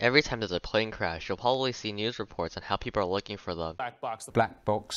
Every time there's a plane crash, you'll probably see news reports on how people are looking for the black box,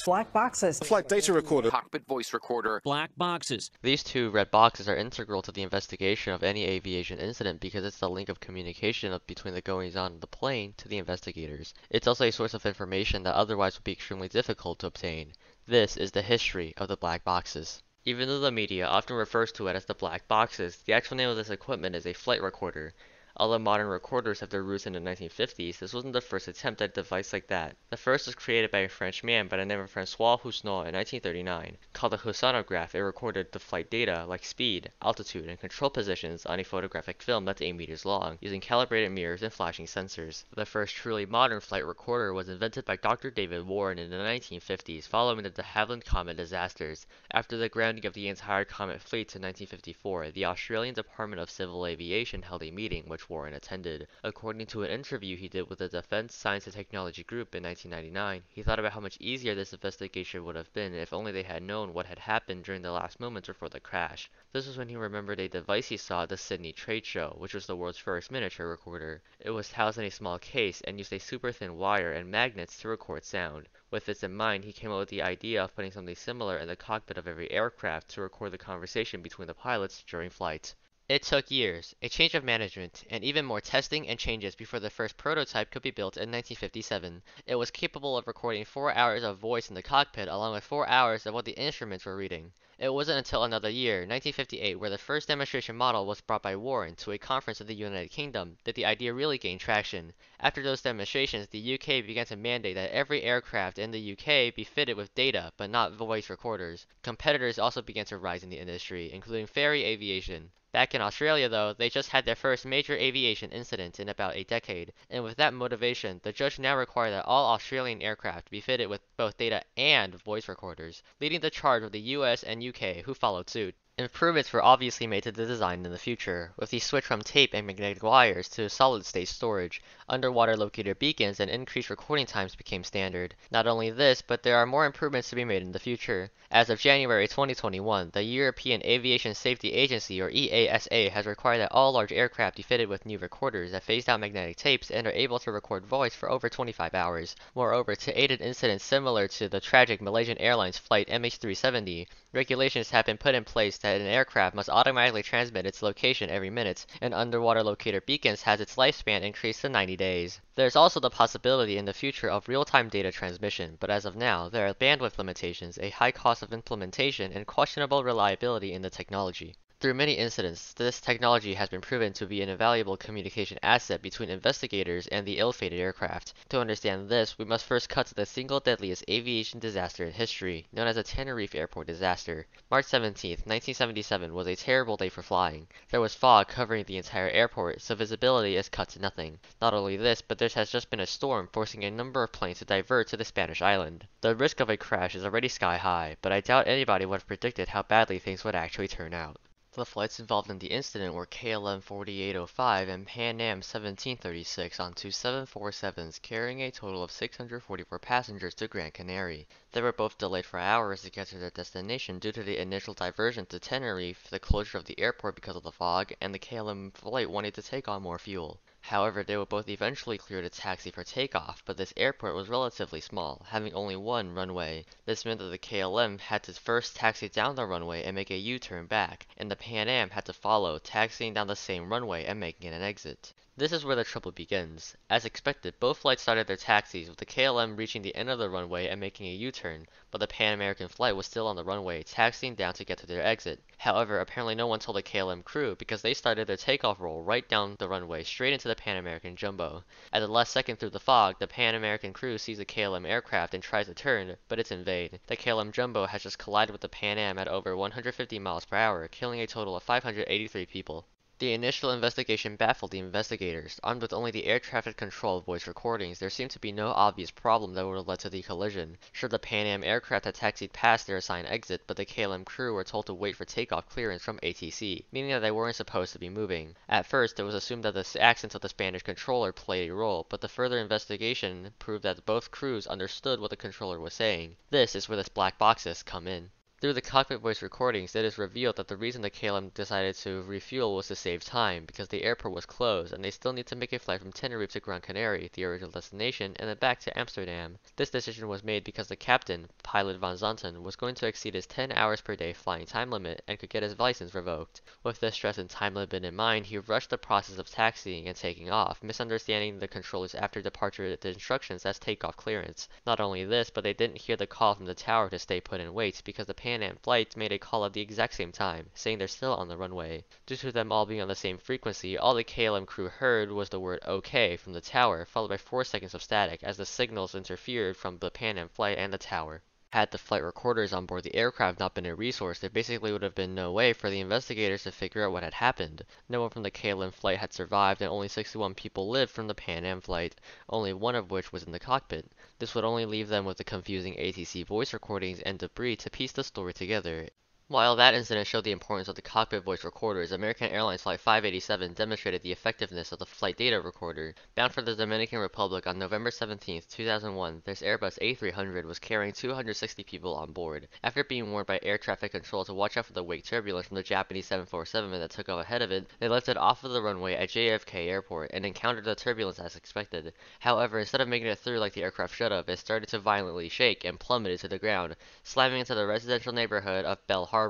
black boxes, flight data recorder, cockpit voice recorder, black boxes. These two red boxes are integral to the investigation of any aviation incident because it's the link of communication between the goings-on of the plane to the investigators. It's also a source of information that otherwise would be extremely difficult to obtain. This is the history of the black boxes. Even though the media often refers to it as the black boxes, the actual name of this equipment is a flight recorder. Although modern recorders have their roots in the 1950s, this wasn't the first attempt at a device like that. The first was created by a French man by the name of François Husson in 1939. Called a Hussonograph, it recorded the flight data like speed, altitude, and control positions on a photographic film that's 8 meters long, using calibrated mirrors and flashing sensors. The first truly modern flight recorder was invented by Dr. David Warren in the 1950s following the de Havilland Comet disasters. After the grounding of the entire Comet fleet in 1954, the Australian Department of Civil Aviation held a meeting which Warren attended. According to an interview he did with the Defense Science and Technology Group in 1999, he thought about how much easier this investigation would have been if only they had known what had happened during the last moments before the crash. This was when he remembered a device he saw at the Sydney Trade Show, which was the world's first miniature recorder. It was housed in a small case and used a super thin wire and magnets to record sound. With this in mind, he came up with the idea of putting something similar in the cockpit of every aircraft to record the conversation between the pilots during flight. It took years, a change of management, and even more testing and changes before the first prototype could be built in 1957. It was capable of recording 4 hours of voice in the cockpit along with 4 hours of what the instruments were reading. It wasn't until another year, 1958, where the first demonstration model was brought by Warren to a conference in the United Kingdom, that the idea really gained traction. After those demonstrations, the UK began to mandate that every aircraft in the UK be fitted with data, but not voice recorders. Competitors also began to rise in the industry, including Ferry Aviation. Back in Australia, though, they just had their first major aviation incident in about a decade, and with that motivation, the judge now required that all Australian aircraft be fitted with both data and voice recorders, leading the charge of the US and UK, who followed suit. Improvements were obviously made to the design in the future, with the switch from tape and magnetic wires to solid-state storage. Underwater locator beacons and increased recording times became standard. Not only this, but there are more improvements to be made in the future. As of January 2021, the European Aviation Safety Agency, or EASA, has required that all large aircraft be fitted with new recorders that phased out magnetic tapes and are able to record voice for over 25 hours. Moreover, to aid in incidents similar to the tragic Malaysian Airlines flight MH370, regulations have been put in place that an aircraft must automatically transmit its location every minute, and underwater locator beacons has its lifespan increased to 90 days. There's also the possibility in the future of real-time data transmission, but as of now, there are bandwidth limitations, a high cost of implementation, and questionable reliability in the technology. Through many incidents, this technology has been proven to be an invaluable communication asset between investigators and the ill-fated aircraft. To understand this, we must first cut to the single deadliest aviation disaster in history, known as the Tenerife Airport disaster. March 17, 1977 was a terrible day for flying. There was fog covering the entire airport, so visibility is cut to nothing. Not only this, but there has just been a storm forcing a number of planes to divert to the Spanish island. The risk of a crash is already sky high, but I doubt anybody would have predicted how badly things would actually turn out. The flights involved in the incident were KLM 4805 and Pan Am 1736 on two 747s carrying a total of 644 passengers to Gran Canaria. They were both delayed for hours to get to their destination due to the initial diversion to Tenerife, the closure of the airport because of the fog, and the KLM flight wanting to take on more fuel. However, they were both eventually cleared to taxi for takeoff, but this airport was relatively small, having only one runway. This meant that the KLM had to first taxi down the runway and make a U-turn back, and the Pan Am had to follow, taxiing down the same runway and making an exit. This is where the trouble begins. As expected, both flights started their taxis, with the KLM reaching the end of the runway and making a U-turn, but the Pan American flight was still on the runway, taxiing down to get to their exit. However, apparently no one told the KLM crew because they started their takeoff roll right down the runway, straight into the Pan American Jumbo. At the last second through the fog, the Pan American crew sees the KLM aircraft and tries to turn, but it's in vain. The KLM Jumbo has just collided with the Pan Am at over 150 miles per hour, killing a total of 583 people. The initial investigation baffled the investigators. Armed with only the air traffic control voice recordings, there seemed to be no obvious problem that would have led to the collision. Sure, the Pan Am aircraft had taxied past their assigned exit, but the KLM crew were told to wait for takeoff clearance from ATC, meaning that they weren't supposed to be moving. At first, it was assumed that the accent of the Spanish controller played a role, but the further investigation proved that both crews understood what the controller was saying. This is where the black boxes come in. Through the cockpit voice recordings, it is revealed that the reason the KLM decided to refuel was to save time, because the airport was closed and they still need to make a flight from Tenerife to Gran Canaria, the original destination, and then back to Amsterdam. This decision was made because the captain, pilot Van Zanten, was going to exceed his 10 hours per day flying time limit and could get his license revoked. With this stress and time limit in mind, he rushed the process of taxiing and taking off, misunderstanding the controllers after departure the instructions as takeoff clearance. Not only this, but they didn't hear the call from the tower to stay put and wait because the Pan Am flight made a call at the exact same time, saying they're still on the runway. Due to them all being on the same frequency, all the KLM crew heard was the word OK from the tower, followed by 4 seconds of static as the signals interfered from the Pan Am flight and the tower. Had the flight recorders on board the aircraft not been a resource, there basically would have been no way for the investigators to figure out what had happened. No one from the KLM flight had survived, and only 61 people lived from the Pan Am flight, only one of which was in the cockpit. This would only leave them with the confusing ATC voice recordings and debris to piece the story together. While that incident showed the importance of the cockpit voice recorders, American Airlines Flight 587 demonstrated the effectiveness of the flight data recorder. Bound for the Dominican Republic on November 17, 2001, this Airbus A300 was carrying 260 people on board. After being warned by air traffic control to watch out for the wake turbulence from the Japanese 747 that took off ahead of it, they lifted off of the runway at JFK Airport and encountered the turbulence as expected. However, instead of making it through like the aircraft should have, it started to violently shake and plummeted to the ground, slamming into the residential neighborhood of Bell Harbor.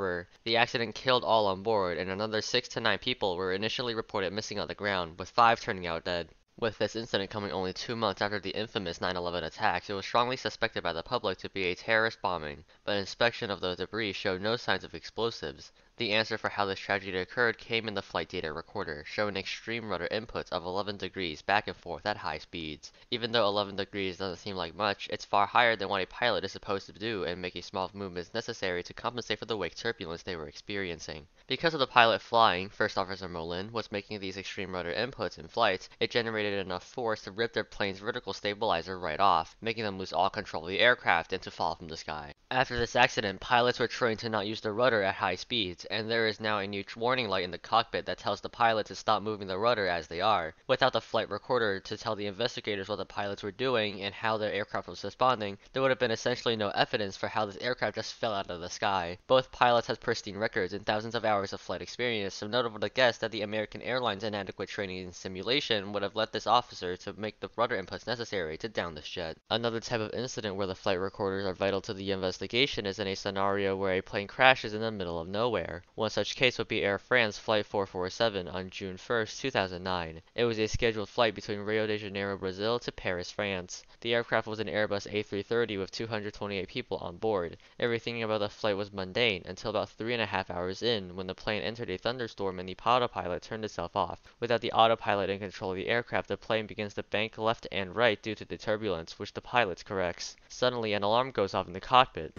The accident killed all on board, and another 6 to 9 people were initially reported missing on the ground, with 5 turning out dead. With this incident coming only 2 months after the infamous 9/11 attacks, it was strongly suspected by the public to be a terrorist bombing, but inspection of the debris showed no signs of explosives. The answer for how this tragedy occurred came in the flight data recorder, showing extreme rudder inputs of 11 degrees back and forth at high speeds. Even though 11 degrees doesn't seem like much, it's far higher than what a pilot is supposed to do and making small movements necessary to compensate for the wake turbulence they were experiencing. Because of the pilot flying, First Officer Molin, was making these extreme rudder inputs in flight, it generated enough force to rip their plane's vertical stabilizer right off, making them lose all control of the aircraft and to fall from the sky. After this accident, pilots were trained to not use the rudder at high speeds, and there is now a new warning light in the cockpit that tells the pilot to stop moving the rudder as they are. Without the flight recorder to tell the investigators what the pilots were doing and how their aircraft was responding, there would have been essentially no evidence for how this aircraft just fell out of the sky. Both pilots had pristine records and thousands of hours of flight experience, so notable to guess that the American Airlines inadequate training and simulation would have led this officer to make the rudder inputs necessary to down this jet. Another type of incident where the flight recorders are vital to the investigation is in a scenario where a plane crashes in the middle of nowhere. One such case would be Air France Flight 447 on June 1, 2009. It was a scheduled flight between Rio de Janeiro, Brazil to Paris, France. The aircraft was an Airbus A330 with 228 people on board. Everything about the flight was mundane until about 3.5 hours in, when the plane entered a thunderstorm and the autopilot turned itself off. Without the autopilot in control of the aircraft, the plane begins to bank left and right due to the turbulence, which the pilot corrects. Suddenly, an alarm goes off in the cockpit.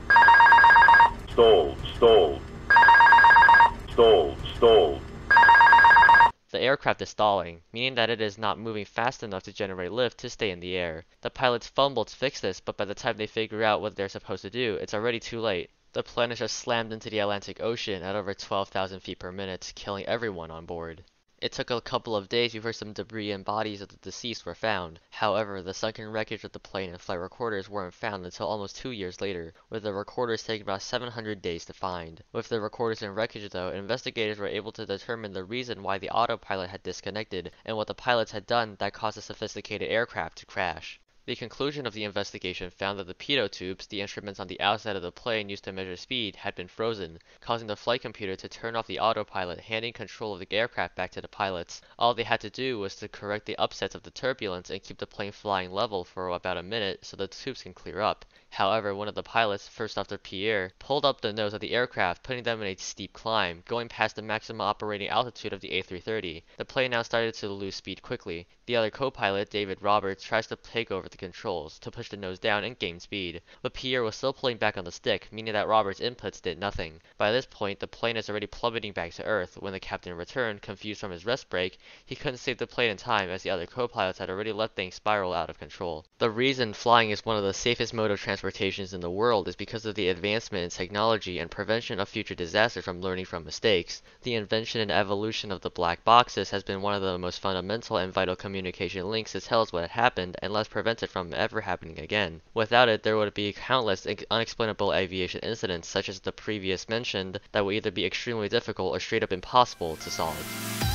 Stalled. The aircraft is stalling, meaning that it is not moving fast enough to generate lift to stay in the air. The pilots fumble to fix this, but by the time they figure out what they're supposed to do, it's already too late. The plane is just slammed into the Atlantic Ocean at over 12,000 feet per minute, killing everyone on board. It took a couple of days before some debris and bodies of the deceased were found. However, the sunken wreckage of the plane and flight recorders weren't found until almost 2 years later, with the recorders taking about 700 days to find. With the recorders and wreckage though, investigators were able to determine the reason why the autopilot had disconnected and what the pilots had done that caused a sophisticated aircraft to crash. The conclusion of the investigation found that the pitot tubes, the instruments on the outside of the plane used to measure speed, had been frozen, causing the flight computer to turn off the autopilot, handing control of the aircraft back to the pilots. All they had to do was to correct the upsets of the turbulence and keep the plane flying level for about a minute so the tubes can clear up. However, one of the pilots, First Officer Pierre, pulled up the nose of the aircraft, putting them in a steep climb, going past the maximum operating altitude of the A330. The plane now started to lose speed quickly. The other co-pilot, David Roberts, tries to take over the controls to push the nose down and gain speed, but Pierre was still pulling back on the stick, meaning that Roberts' inputs did nothing. By this point, the plane is already plummeting back to Earth. When the captain returned, confused from his rest break, he couldn't save the plane in time as the other co-pilots had already let things spiral out of control. The reason flying is one of the safest modes of transportation transportations in the world is because of the advancement in technology and prevention of future disasters from learning from mistakes. The invention and evolution of the black boxes has been one of the most fundamental and vital communication links to tell us what had happened and let us prevent it from ever happening again. Without it, there would be countless unexplainable aviation incidents such as the previous mentioned that would either be extremely difficult or straight up impossible to solve.